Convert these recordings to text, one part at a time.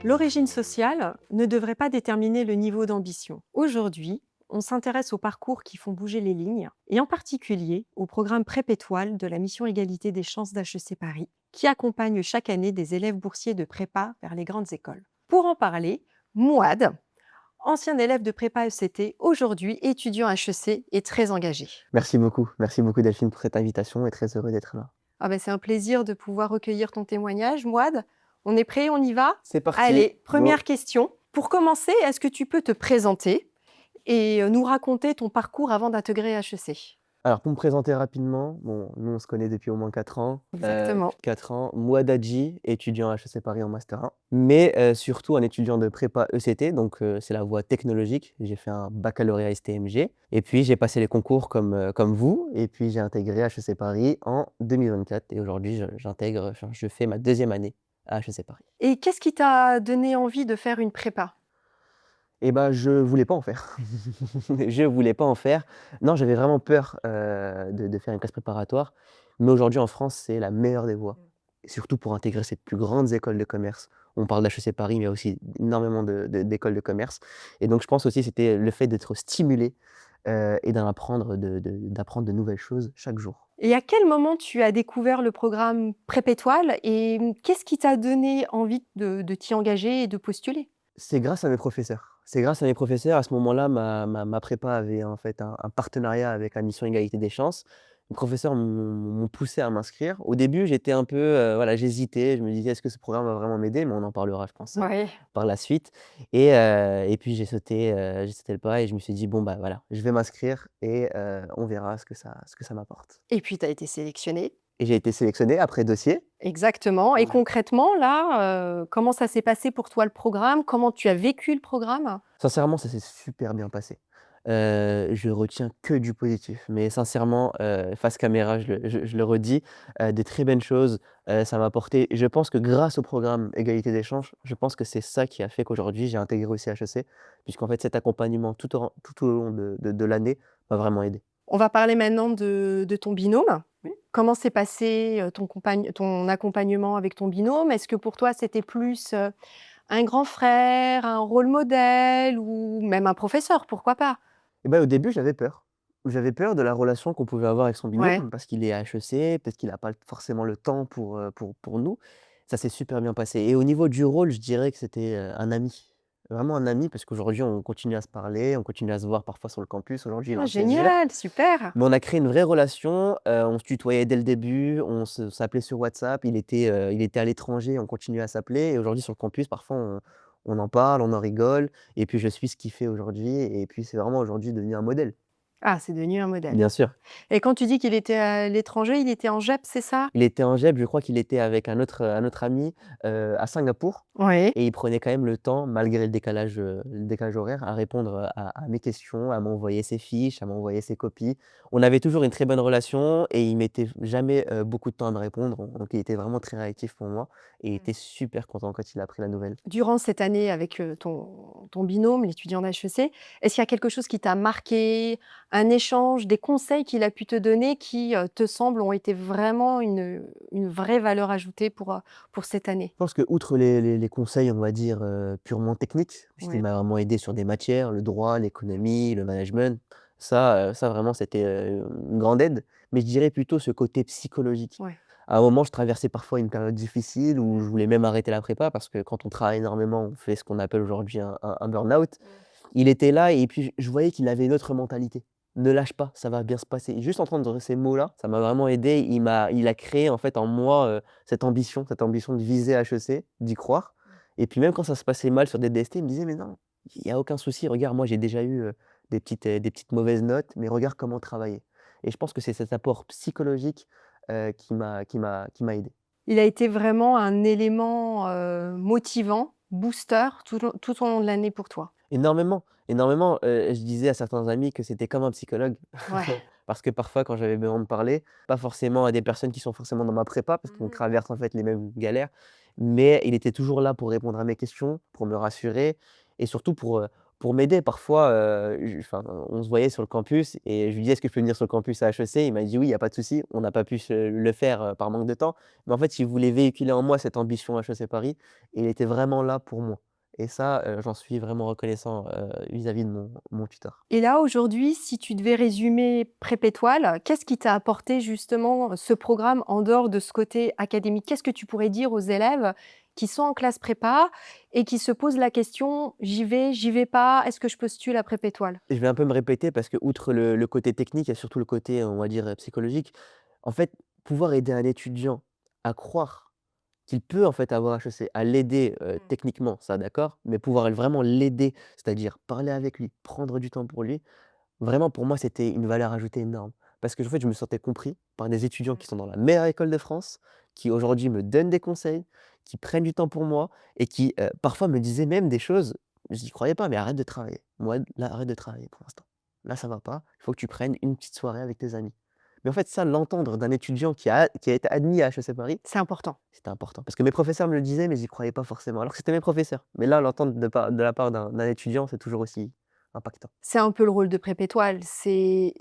L'origine sociale ne devrait pas déterminer le niveau d'ambition. Aujourd'hui, on s'intéresse aux parcours qui font bouger les lignes, et en particulier au programme Prépétoile de la mission Égalité des chances d'HEC Paris, qui accompagne chaque année des élèves boursiers de prépa vers les grandes écoles. Pour en parler, Mouad, ancien élève de prépa ECT, aujourd'hui étudiant HEC et très engagé. Merci beaucoup Delphine pour cette invitation et très heureux d'être là. Ah ben, c'est un plaisir de pouvoir recueillir ton témoignage, Mouad. On est prêt, on y va? C'est parti, Allez, go. première question. Pour commencer, est-ce que tu peux te présenter et nous raconter ton parcours avant d'intégrer HEC? Alors pour me présenter rapidement, bon, nous on se connaît depuis au moins 4 ans. Exactement. 4 ans, Mouad Hadji, étudiant à HEC Paris en Master 1, mais surtout un étudiant de prépa ECT, donc c'est la voie technologique. J'ai fait un baccalauréat STMG et puis j'ai passé les concours comme vous et puis j'ai intégré HEC Paris en 2024 et aujourd'hui je fais ma deuxième année à HEC Paris. Et qu'est-ce qui t'a donné envie de faire une prépa? Et bah, je voulais pas en faire. Je voulais pas en faire. Non, j'avais vraiment peur, de faire une classe préparatoire, mais aujourd'hui en France, c'est la meilleure des voies et surtout pour intégrer ces plus grandes écoles de commerce. On parle d'HEC Paris, mais il y a aussi énormément d'écoles de commerce et donc je pense aussi c'était le fait d'être stimulé, et d'apprendre de nouvelles choses chaque jour. Et à quel moment tu as découvert le programme Prépétoile et qu'est-ce qui t'a donné envie de t'y engager et de postuler? C'est grâce à mes professeurs. C'est grâce à mes professeurs. À ce moment-là, ma prépa avait en fait un partenariat avec la mission Égalité des chances. Les professeurs m'ont poussé à m'inscrire. Au début, j'étais un peu, voilà, j'hésitais. Je me disais: «Est-ce que ce programme va vraiment m'aider?» Mais on en parlera, je pense, Ouais. par la suite et puis j'ai sauté le pas et je me suis dit: «Bon, bah, voilà, je vais m'inscrire et on verra ce que ça m'apporte» Et puis tu as été sélectionné. et j'ai été sélectionné après dossier. Exactement. Et Ouais. concrètement, là, comment ça s'est passé pour toi le programme? Comment tu as vécu le programme? Sincèrement, ça s'est super bien passé. Je retiens que du positif, mais sincèrement, face caméra, je le redis, des très bonnes choses, ça m'a apporté je pense que grâce au programme Égalité des chances, je pense que c'est ça qui a fait qu'aujourd'hui j'ai intégré aussi HEC, puisqu'en fait cet accompagnement tout au long de l'année m'a vraiment aidé. On va parler maintenant de ton binôme. Oui. Comment s'est passé, ton accompagnement avec ton binôme? Est-ce que pour toi, c'était plus, un grand frère, un rôle modèle ou même un professeur, pourquoi pas? Et bah, au début, j'avais peur. J'avais peur de la relation qu'on pouvait avoir avec son Ouais. binôme parce qu'il est à HEC, peut-être qu'il a pas forcément le temps pour nous. Ça s'est super bien passé et au niveau du rôle, je dirais que c'était, un ami. Vraiment un ami parce qu'aujourd'hui, on continue à se parler, on continue à se voir parfois sur le campus. Aujourd'hui, il a Ah un césure, génial, super! mais on a créé une vraie relation, on se tutoyait dès le début, on s'appelait sur WhatsApp. Il était à l'étranger, on continuait à s'appeler et aujourd'hui sur le campus, parfois on en parle, on en rigole et puis je suis ce qu'il fait aujourd'hui et puis c'est vraiment aujourd'hui devenu un modèle. Ah, c'est devenu un modèle. Bien sûr. Et quand tu dis qu'il était à l'étranger, il était en JEP, c'est ça? Il était en GEP, je crois qu'il était avec un autre ami, à Singapour Oui. et il prenait quand même le temps, malgré le décalage horaire, à répondre à mes questions, à m'envoyer ses fiches, à m'envoyer ses copies. On avait toujours une très bonne relation et il mettait jamais, beaucoup de temps à me répondre, donc il était vraiment très réactif pour moi et il était super content quand il a appris la nouvelle. Durant cette année avec, ton binôme, l'étudiant d'HEC, est-ce qu'il y a quelque chose qui t'a marqué, un échange, des conseils qu'il a pu te donner qui, te semblent ont été vraiment une vraie valeur ajoutée pour cette année? Je pense que outre les conseils, on va dire, purement techniques, puisqu'il Ouais. m'a vraiment aidé sur des matières, le droit, l'économie, le management, ça vraiment c'était, une grande aide. Mais je dirais plutôt ce côté psychologique. Ouais. À un moment, je traversais parfois une période difficile où je voulais même arrêter la prépa parce que quand on travaille énormément, on fait ce qu'on appelle aujourd'hui un burn-out. Il était là et puis je voyais qu'il avait une autre mentalité. «Ne lâche pas, ça va bien se passer». Juste entendre ces mots-là, ça m'a vraiment aidé. Il a créé en fait en moi, cette ambition de viser HEC, d'y croire et puis même quand ça se passait mal sur des DST, il me disait: «Mais non, il y a aucun souci, regarde moi j'ai déjà eu, des petites mauvaises notes, mais regarde comment travailler» et je pense que c'est cet apport psychologique, qui m'a aidé. Il a été vraiment un élément, motivant, booster tout au long de l'année pour toi? Énormément, énormément, je disais à certains amis que c'était comme un psychologue. Ouais. Parce que parfois quand j'avais besoin de parler, pas forcément à des personnes qui sont forcément dans ma prépa, parce qu'on Mmh. traverse en fait les mêmes galères, mais il était toujours là pour répondre à mes questions, pour me rassurer et surtout pour m'aider. Parfois, enfin, on se voyait sur le campus et je lui disais: «Est-ce que je peux venir sur le campus à HEC?» Il m'a dit: «Oui, il y a pas de souci». On n'a pas pu se le faire, par manque de temps. Mais en fait, il voulait véhiculer en moi cette ambition HEC Paris et il était vraiment là pour moi et ça, j'en suis vraiment reconnaissant, vis-à-vis de mon tuteur. Et là, aujourd'hui, si tu devais résumer Prépétoile, qu'est-ce qui t'a apporté justement ce programme en dehors de ce côté académique? Qu'est-ce que tu pourrais dire aux élèves qui sont en classe prépa et qui se posent la question: j'y vais pas, est-ce que je postule à Prépétoile?» Je vais un peu me répéter parce que outre le côté technique, il y a surtout le côté, on va dire, psychologique. En fait, pouvoir aider un étudiant à croire qu'il peut, en fait, avoir HEC, à l'aider, techniquement, ça d'accord, mais pouvoir vraiment l'aider, c'est-à-dire parler avec lui, prendre du temps pour lui, vraiment pour moi, c'était une valeur ajoutée énorme. Parce que en fait, je me sentais compris par des étudiants qui sont dans la meilleure école de France, qui aujourd'hui me donnent des conseils, qui prennent du temps pour moi et qui, parfois me disaient même des choses, j'y croyais pas: «Mais arrête de travailler. Moi, là, arrête de travailler pour l'instant. Là, ça va pas, il faut que tu prennes une petite soirée avec tes amis». Mais en fait, ça, l'entendre d'un étudiant qui a été admis à HEC Paris, C'est important. c'était important. Parce que mes professeurs me le disaient, mais j'y croyais pas forcément, alors que c'était mes professeurs. Mais là, l'entendre de la part d'un étudiant, c'est toujours aussi impactant. C'est un peu le rôle de Prépétoile, c'est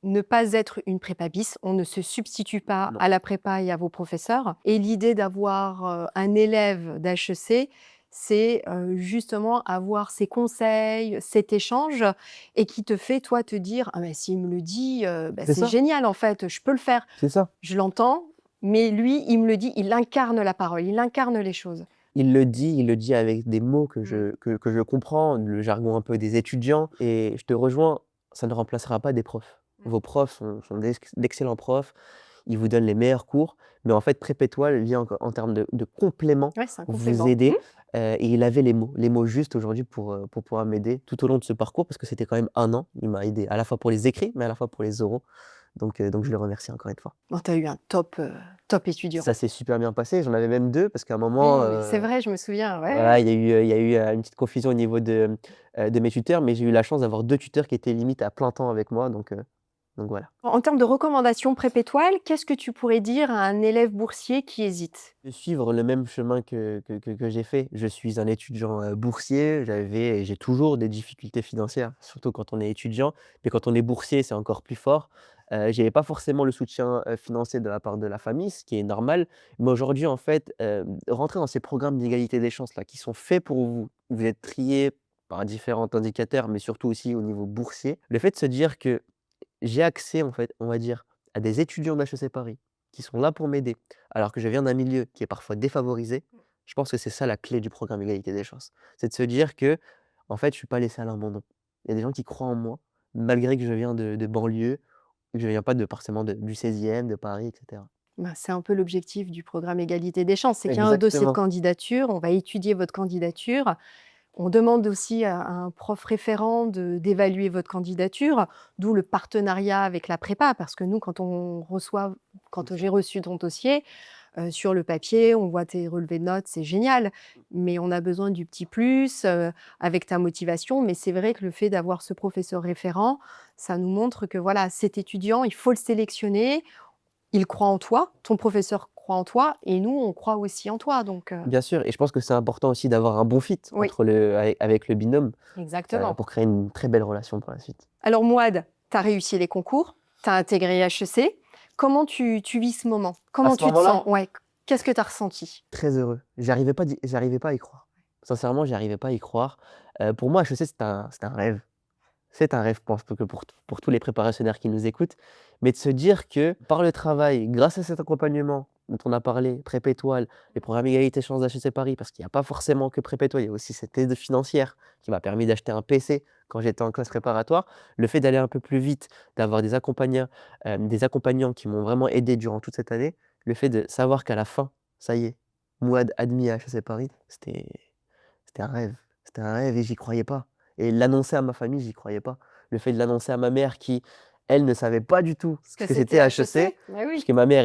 ne pas être une prépa bis. On ne se substitue pas Non, à la prépa et à vos professeurs et l'idée d'avoir, un élève d'HEC, c'est, justement avoir ces conseils, cet échange et qui te fait toi te dire: «Ah mais s'il me le dit, bah, c'est c'est ça, génial en fait, je peux le faire. c'est ça. Je l'entends, mais lui, il me le dit, il incarne la parole, il incarne les choses». Il le dit avec des mots Mmh. que je comprends, le jargon un peu des étudiants et je te rejoins, ça ne remplacera pas des profs. Mmh. Vos profs sont d'excellents profs, ils vous donnent les meilleurs cours, mais en fait Prépétoile vient en termes de complément Ouais, c'est un vous complément. Mmh. aider, et il avait les mots justes aujourd'hui pour pouvoir m'aider tout au long de ce parcours parce que c'était quand même 1 an. Il m'a aidé à la fois pour les écrits, mais à la fois pour les oraux, donc je le remercie encore une fois. Bon, tu as eu un top étudiant. Ça s'est super bien passé, j'en avais même 2 parce qu'à un moment, Oui, c'est vrai, je me souviens, ouais, voilà, ouais. il y a eu, une petite confusion au niveau de mes tuteurs, mais j'ai eu la chance d'avoir 2 tuteurs qui étaient limite à plein temps avec moi, donc voilà. En termes de recommandations Prépétoile, qu'est-ce que tu pourrais dire à un élève boursier qui hésite? De suivre le même chemin que j'ai fait. Je suis un étudiant, boursier, j'avais et j'ai toujours des difficultés financières, surtout quand on est étudiant, mais quand on est boursier, c'est encore plus fort. J'avais pas forcément le soutien, financier de la part de la famille, ce qui est normal, mais aujourd'hui, en fait, rentrer dans ces programmes d'égalité des chances là, qui sont faits pour vous, où vous êtes triés par différents indicateurs, mais surtout aussi au niveau boursier. Le fait de se dire que j'ai accès, en fait, on va dire, à des étudiants d'HEC Paris qui sont là pour m'aider, alors que je viens d'un milieu qui est parfois défavorisé. Je pense que c'est ça la clé du programme égalité des chances. C'est de se dire que, en fait, je suis pas laissé à l'abandon. Il y a des gens qui croient en moi, malgré que je viens de banlieue, que je viens pas forcément du 16e, de Paris et cetera. Ben, c'est un peu l'objectif du programme égalité des chances, c'est qu'il y a un dossier de Exactement, candidature, on va étudier votre candidature. On demande aussi à un prof référent d'évaluer votre candidature, d'où le partenariat avec la prépa, parce que nous, bien quand sûr. j'ai reçu ton dossier, sur le papier, on voit tes relevés de notes, c'est génial, mais on a besoin du petit plus, avec ta motivation. Mais c'est vrai que le fait d'avoir ce professeur référent, ça nous montre que voilà, cet étudiant, il faut le sélectionner, il croit en toi, ton professeur croit en toi et nous, on croit aussi en toi, donc Bien sûr et je pense que c'est important aussi d'avoir un bon fit oui, entre avec le binôme, exactement. pour créer une très belle relation pour la suite. Alors Mouad, tu as réussi les concours, tu as intégré HEC. Comment tu vis ce moment? À Comment ce tu te sens? moment-là? Ouais, qu'est-ce que tu as ressenti? Très heureux. J'arrivais pas à y croire. Sincèrement, j'arrivais pas à y croire. Pour moi, HEC, c'est un rêve. C'est un rêve, je pense que pour tous les préparationnaires qui nous écoutent, mais de se dire que par le travail, grâce à cet accompagnement dont on a parlé, Prépa Étoile, les programmes égalité chances d'HEC Paris, parce qu'il y a pas forcément que Prépa Étoile, il y a aussi cette aide financière qui m'a permis d'acheter un PC quand j'étais en classe préparatoire. Le fait d'aller un peu plus vite, d'avoir des accompagnants qui m'ont vraiment aidé durant toute cette année, le fait de savoir qu'à la fin, ça y est, Mouad admis à HEC Paris, c'était un rêve. C'était un rêve et j'y croyais pas et l'annoncer à ma famille, j'y croyais pas. Le fait de l'annoncer à ma mère qui, elle, ne savait pas du tout Parce ce que que c'était c'était HEC, HEC? Bah oui. puisque ma mère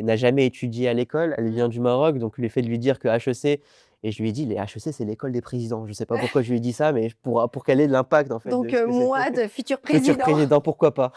n'a jamais étudié à l'école, elle Mmh. vient du Maroc, donc le fait de lui dire que HEC et je lui ai dit: «Les HEC, c'est l'école des présidents». Je sais pas pourquoi je lui ai dit ça, mais pour qu'elle ait de l'impact, en fait, Donc de ce que c'était. Mouad, futur Futur président. président, pourquoi pas?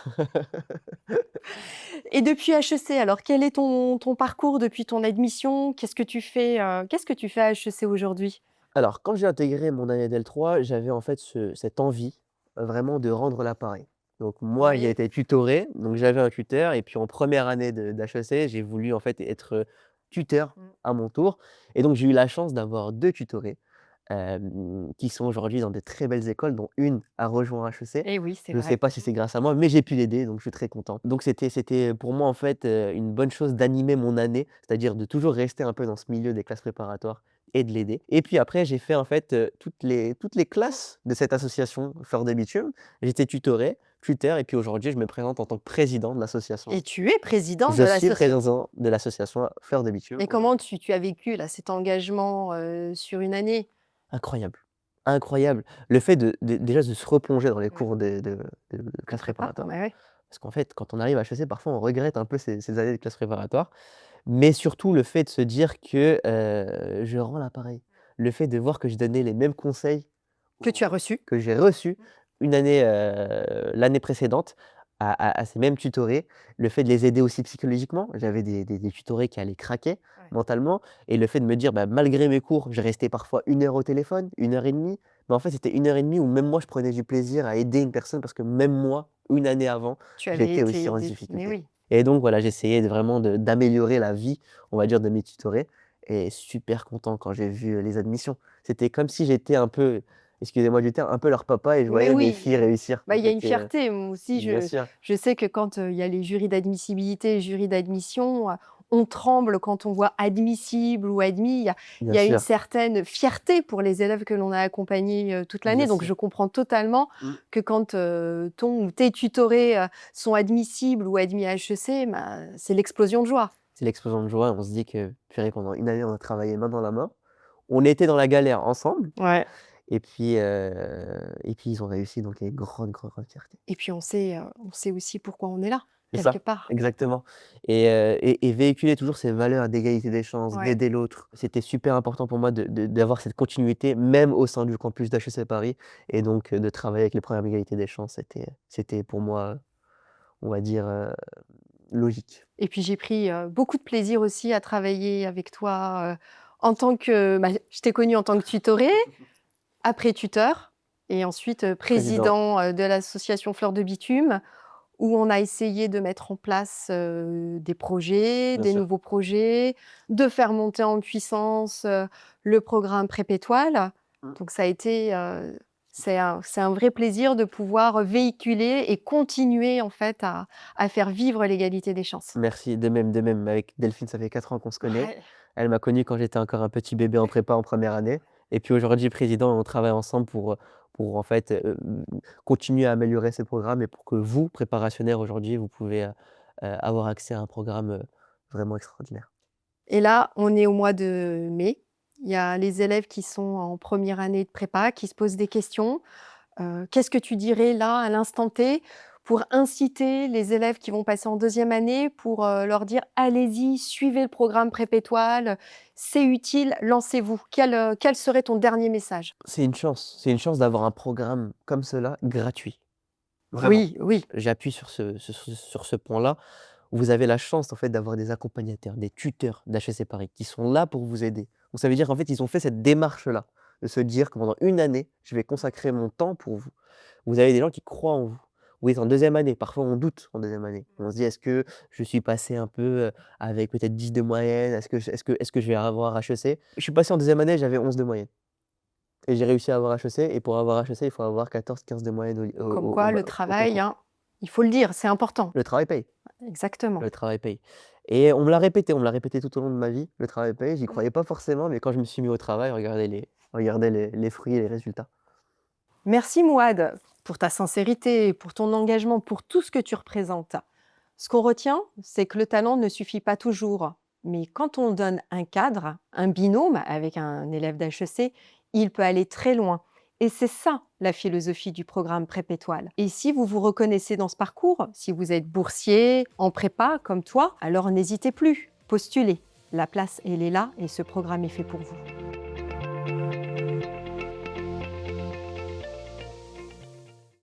Et depuis HEC, alors quel est ton parcours depuis ton admission? Qu'est-ce que tu fais à HEC aujourd'hui? Alors, quand j'ai intégré mon année d'L3, j'avais en fait cette envie, vraiment de rendre l'appareil. Donc moi, j'ai Oui. été tutoré, donc j'avais un tuteur et puis en première année d'HEC, j'ai voulu en fait être, tuteur Mmh. à mon tour et donc j'ai eu la chance d'avoir 2 tutorés, qui sont aujourd'hui dans de très belles écoles, dont une a rejoint HEC. Et oui, c'est Je ne sais vrai. pas si c'est grâce à moi, mais j'ai pu l'aider, donc je suis très content. Donc c'était pour moi, en fait, une bonne chose d'animer mon année, c'est-à-dire de toujours rester un peu dans ce milieu des classes préparatoires et de l'aider. Et puis après, j'ai fait, en fait, toutes les classes de cette association Fleur de Bitume. J'étais tutoré, tuteur et puis aujourd'hui, je me présente en tant que président de l'association. Et tu es président Je de suis l'association. président de l'association Fleur de Bitume. Et comment tu as vécu là, cet engagement, sur une année? Incroyable, incroyable. Le fait de déjà de se replonger dans les Ouais. cours de En classes prépa? préparatoires, Ouais, ouais. parce qu'en fait, quand on arrive à HEC, parfois on regrette un peu ces années de classe préparatoire, mais surtout le fait de se dire que, je rends l'appareil. Le fait de voir que je donnais les mêmes conseils Que tu as reçu? que j'ai reçus une année, l'année précédente à ces mêmes tutorés. Le fait de les aider aussi psychologiquement, j'avais des tutorés qui allaient craquer Ouais. mentalement et le fait de me dire, bah, malgré mes cours, je restais parfois 1 heure au téléphone, 1 heure et demie, mais en fait, c'était 1 heure et demie où même moi, je prenais du plaisir à aider une personne parce que même moi, une année avant, Tu avais j'étais aussi été en mais difficulté oui. et donc voilà, j'essayais vraiment d'améliorer la vie, on va dire, de mes tutorés et super content quand j'ai vu, les admissions. C'était comme si j'étais un peu, excusez-moi du terme, un peu leur papa et je Mais voyais mes oui, filles réussir. bah, il y a une C'était, fierté. Moi aussi, bien je sûr, je sais que quand, il y a les jurys d'admissibilité et jurys d'admission, on tremble quand on voit admissible ou admis. Il bien y a une sûr, certaine fierté pour les élèves que l'on a accompagnés, toute bien l'année. Donc sûr. je comprends totalement Mmh. que quand, ton ou tes tutorés, sont admissibles ou admis à HEC, bah, c'est l'explosion de joie. C'est l'explosion de joie, on se dit que purée pendant une année on a travaillé main dans la main. On était dans la galère ensemble Ouais. et puis ils ont réussi donc il y a une grande, grande, grande fierté. Et puis on sait aussi pourquoi on est là, C'est quelque ça, part. exactement et véhiculer toujours ces valeurs d'égalité des chances, Ouais. d'aider l'autre, c'était super important pour moi d'avoir cette continuité même au sein du campus d'HEC Paris et donc de travailler avec les programmes d'égalité des chances, c'était pour moi, on va dire, logique. Et puis j'ai pris, beaucoup de plaisir aussi à travailler avec toi, en tant que bah, je t'ai connu en tant que tutoré, après tuteur et ensuite, Président, président, de l'association Fleur de Bitume, où on a essayé de mettre en place, des projets, bien des sûr. nouveaux projets, de faire monter en puissance, le programme PrEP Étoile. Mmh. Donc ça a été, c'est un vrai plaisir de pouvoir véhiculer et continuer en fait à faire vivre l'égalité des chances. Merci, de même, de même. Avec Delphine, ça fait 4 ans qu'on se connaît. Ouais. Elle m'a connu quand j'étais encore un petit bébé en prépa en première année et puis aujourd'hui président, on travaille ensemble pour en fait, continuer à améliorer ces programmes et pour que vous, préparationnaires aujourd'hui, vous pouvez, avoir accès à un programme, vraiment extraordinaire. Et là, on est au mois de mai. Il y a les élèves qui sont en première année de prépa qui se posent des questions. Qu'est-ce que tu dirais là, à l'instant T, pour inciter les élèves qui vont passer en deuxième année, pour, leur dire: «Allez-y, suivez le programme PrEP Étoile, c'est utile, lancez-vous». Quel serait ton dernier message? C'est une chance d'avoir un programme comme cela gratuit, vraiment. Oui, oui. J'appuie sur ce point-là. Vous avez la chance en fait d'avoir des accompagnateurs, des tuteurs d'HEC Paris qui sont là pour vous aider. Donc ça veut dire qu'en fait, ils ont fait cette démarche-là, de se dire que pendant une année, je vais consacrer mon temps pour vous. Vous avez des gens qui croient en vous. Vous êtes en deuxième année, parfois on doute en deuxième année. On se dit: «Est-ce que je suis passé un peu, avec peut-être 10 de moyenne? Est-ce que je vais avoir HEC?» Je suis passé en deuxième année, j'avais 11 de moyenne et j'ai réussi à avoir HEC et pour avoir HEC, il faut avoir 14-15 de moyenne au Comme au au quoi ba le au travail, concours. hein, il faut le dire, c'est important. Le travail paye. Exactement. Le travail paye et on me l'a répété tout au long de ma vie, le travail paye. J'y croyais pas forcément, mais quand je me suis mis au travail, regardez les fruits et les résultats. Merci Mouad pour ta sincérité, pour ton engagement, pour tout ce que tu représentes. Ce qu'on retient, c'est que le talent ne suffit pas toujours. Mais quand on donne un cadre, un binôme avec un élève d'HEC, il peut aller très loin. Et c'est ça la philosophie du programme PrEP Étoile. Et si vous vous reconnaissez dans ce parcours, si vous êtes boursier, en prépa comme toi, alors n'hésitez plus, postulez. La place, elle est là et ce programme est fait pour vous.